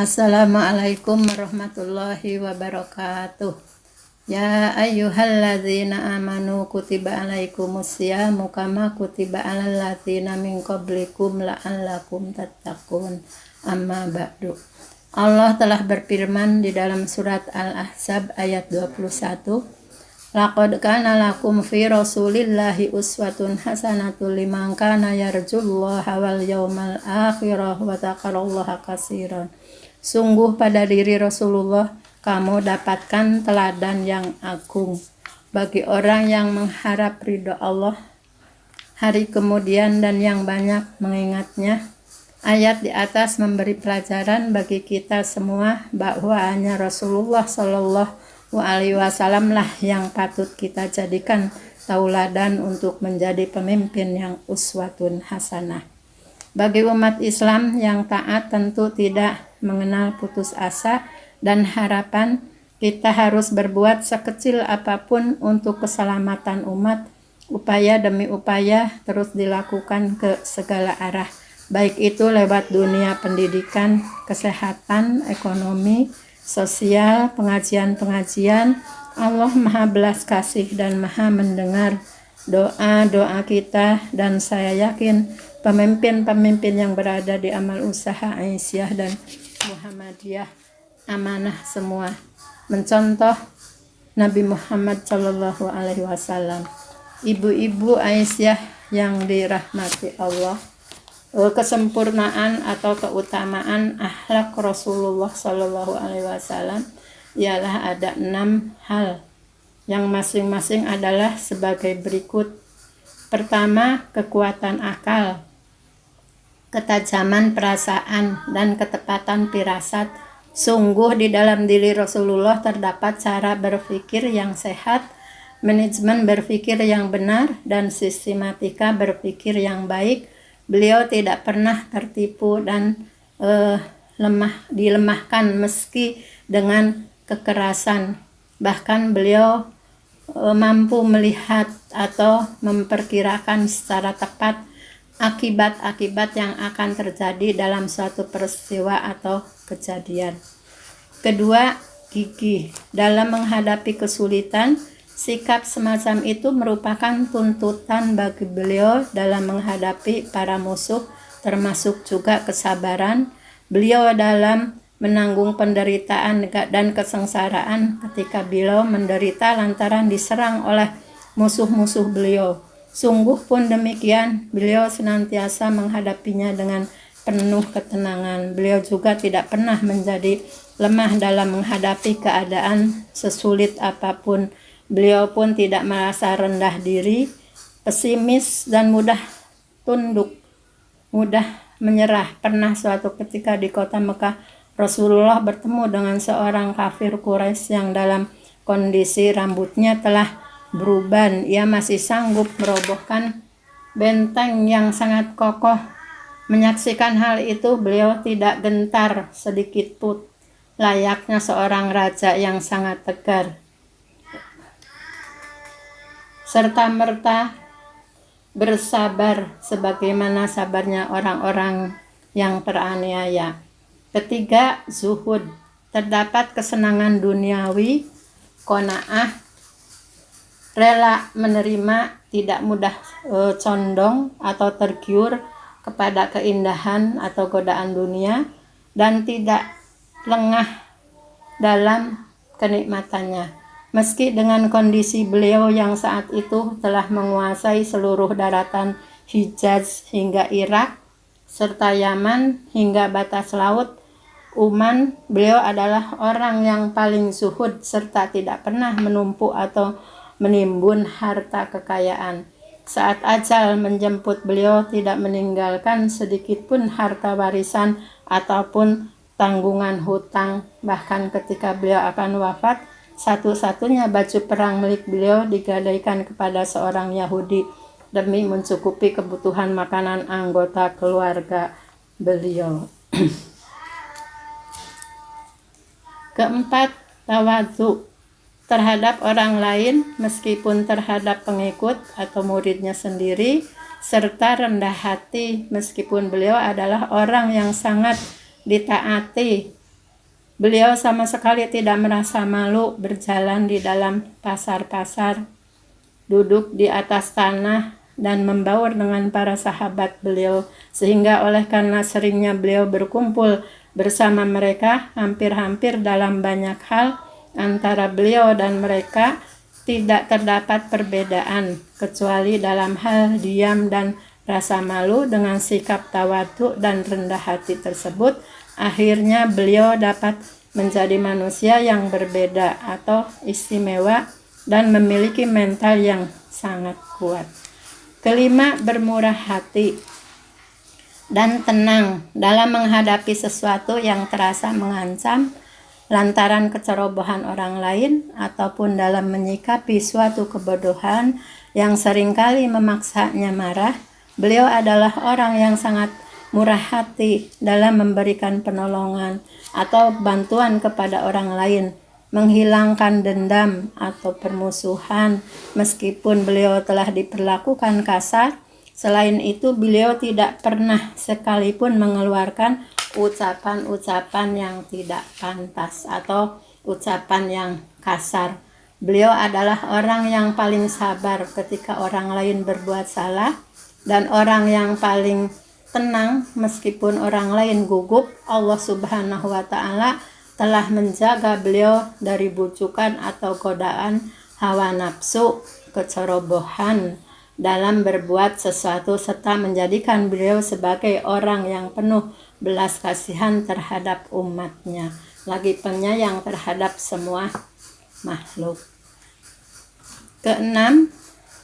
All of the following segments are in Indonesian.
Assalamualaikum warahmatullahi wabarakatuh. Ya ayyuhalladzina amanu kutiba alaikumusyamu kama kutiba alal ladzina min qablikum la'allakum tattaqun. Amma ba'du. Allah telah berfirman di dalam surat Al-Ahzab ayat 21. Laqad kana lakum fi rasulillahi uswatun hasanatul liman kana yarjullaha wal yawmal akhirah wa dzakarallaha katsiran. Sungguh pada diri Rasulullah kamu dapatkan teladan yang agung bagi orang yang mengharap ridho Allah hari kemudian dan yang banyak mengingatnya. Ayat di atas memberi pelajaran bagi kita semua bahwa hanya Rasulullah Shallallahu Alaihi Wasallam lah yang patut kita jadikan tauladan untuk menjadi pemimpin yang uswatun hasanah. Bagi umat Islam yang taat tentu tidak mengenal putus asa dan harapan. Kita harus berbuat sekecil apapun untuk keselamatan umat. Upaya demi upaya terus dilakukan ke segala arah, baik itu lewat dunia pendidikan, kesehatan, ekonomi, sosial, pengajian-pengajian. Allah Maha Belas Kasih dan Maha mendengar doa-doa kita, dan saya yakin pemimpin-pemimpin yang berada di amal usaha Aisyah dan Muhammadiyah amanah semua mencontoh Nabi Muhammad Shallallahu Alaihi Wasallam. Ibu-ibu Aisyah yang dirahmati Allah, kesempurnaan atau keutamaan akhlak Rasulullah Shallallahu Alaihi Wasallam ialah ada 6 hal yang masing-masing adalah sebagai berikut. Pertama, kekuatan akal, ketajaman perasaan, dan ketepatan firasat. Sungguh di dalam diri Rasulullah terdapat cara berpikir yang sehat, manajemen berpikir yang benar, dan sistematika berpikir yang baik. Beliau tidak pernah tertipu dan dilemahkan meski dengan kekerasan. Bahkan beliau mampu melihat atau memperkirakan secara tepat akibat-akibat yang akan terjadi dalam suatu peristiwa atau kejadian. Kedua, gigih dalam menghadapi kesulitan. Sikap semacam itu merupakan tuntutan bagi beliau dalam menghadapi para musuh, termasuk juga kesabaran beliau dalam menanggung penderitaan dan kesengsaraan ketika beliau menderita lantaran diserang oleh musuh-musuh beliau. Sungguh pun demikian, beliau senantiasa menghadapinya dengan penuh ketenangan. Beliau juga tidak pernah menjadi lemah dalam menghadapi keadaan sesulit apapun. Beliau pun tidak merasa rendah diri, pesimis, dan mudah tunduk, mudah menyerah. Pernah suatu ketika di kota Mekah, Rasulullah bertemu dengan seorang kafir Quraisy yang dalam kondisi rambutnya telah beruban. Ia masih sanggup merobohkan benteng yang sangat kokoh. Menyaksikan hal itu, beliau tidak gentar sedikit pun, layaknya seorang raja yang sangat tegar, serta merta bersabar sebagaimana sabarnya orang-orang yang teraniaya. Ketiga, zuhud. Terdapat kesenangan duniawi, qanaah, rela menerima, tidak mudah condong atau tergiur kepada keindahan atau godaan dunia, dan tidak lengah dalam kenikmatannya. Meski dengan kondisi beliau yang saat itu telah menguasai seluruh daratan Hijaz hingga Irak, serta Yaman hingga batas laut Oman, beliau adalah orang yang paling zuhud serta tidak pernah menumpuk atau menimbun harta kekayaan. Saat ajal menjemput, beliau tidak meninggalkan sedikit pun harta warisan ataupun tanggungan hutang. Bahkan ketika beliau akan wafat, satu-satunya baju perang milik beliau digadaikan kepada seorang Yahudi demi mencukupi kebutuhan makanan anggota keluarga beliau. Keempat, tawadhu terhadap orang lain meskipun terhadap pengikut atau muridnya sendiri, serta rendah hati meskipun beliau adalah orang yang sangat ditaati Beliau sama sekali tidak merasa malu berjalan di dalam pasar-pasar, duduk di atas tanah dan membaur dengan para sahabat beliau, sehingga oleh karena seringnya beliau berkumpul bersama mereka, hampir-hampir dalam banyak hal antara beliau dan mereka tidak terdapat perbedaan kecuali dalam hal diam dan rasa malu. Dengan sikap tawadhu dan rendah hati tersebut, akhirnya beliau dapat menjadi manusia yang berbeda atau istimewa dan memiliki mental yang sangat kuat. Kelima, bermurah hati dan tenang dalam menghadapi sesuatu yang terasa mengancam lantaran kecerobohan orang lain ataupun dalam menyikapi suatu kebodohan yang seringkali memaksanya marah. Beliau adalah orang yang sangat murah hati dalam memberikan penolongan atau bantuan kepada orang lain, menghilangkan dendam atau permusuhan meskipun beliau telah diperlakukan kasar. Selain itu, beliau tidak pernah sekalipun mengeluarkan ucapan-ucapan yang tidak pantas atau ucapan yang kasar. Beliau adalah orang yang paling sabar ketika orang lain berbuat salah dan orang yang paling tenang meskipun orang lain gugup. Allah Subhanahu wa Ta'ala telah menjaga beliau dari bujukan atau godaan hawa nafsu, kecerobohan dalam berbuat sesuatu, serta menjadikan beliau sebagai orang yang penuh belas kasihan terhadap umatnya, lagi penyayang terhadap semua makhluk. Keenam,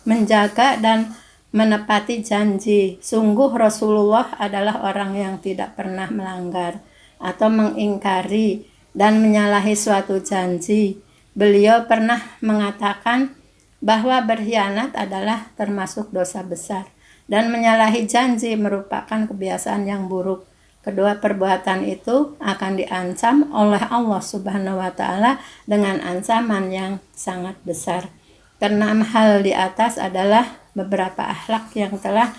menjaga dan menepati janji. Sungguh Rasulullah adalah orang yang tidak pernah melanggar atau mengingkari dan menyalahi suatu janji. Beliau pernah mengatakan bahwa berkhianat adalah termasuk dosa besar dan menyalahi janji merupakan kebiasaan yang buruk. Kedua perbuatan itu akan diancam oleh Allah Subhanahu wa Ta'ala dengan ancaman yang sangat besar. Keenam hal di atas adalah beberapa akhlak yang telah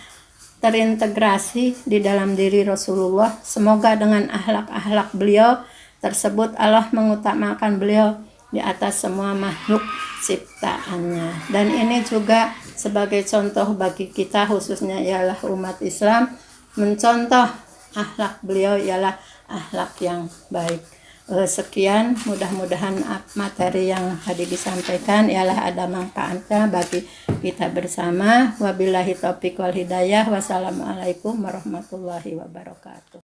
terintegrasi di dalam diri Rasulullah. Semoga dengan akhlak-akhlak beliau tersebut Allah mengutamakan beliau di atas semua makhluk ciptaannya. Dan ini juga sebagai contoh bagi kita, khususnya ialah umat Islam, mencontoh akhlak beliau ialah akhlak yang baik. Sekian, mudah-mudahan materi yang tadi disampaikan ialah ada manfaatnya bagi kita bersama. Wabillahi taufiq wal hidayah. Wassalamualaikum warahmatullahi wabarakatuh.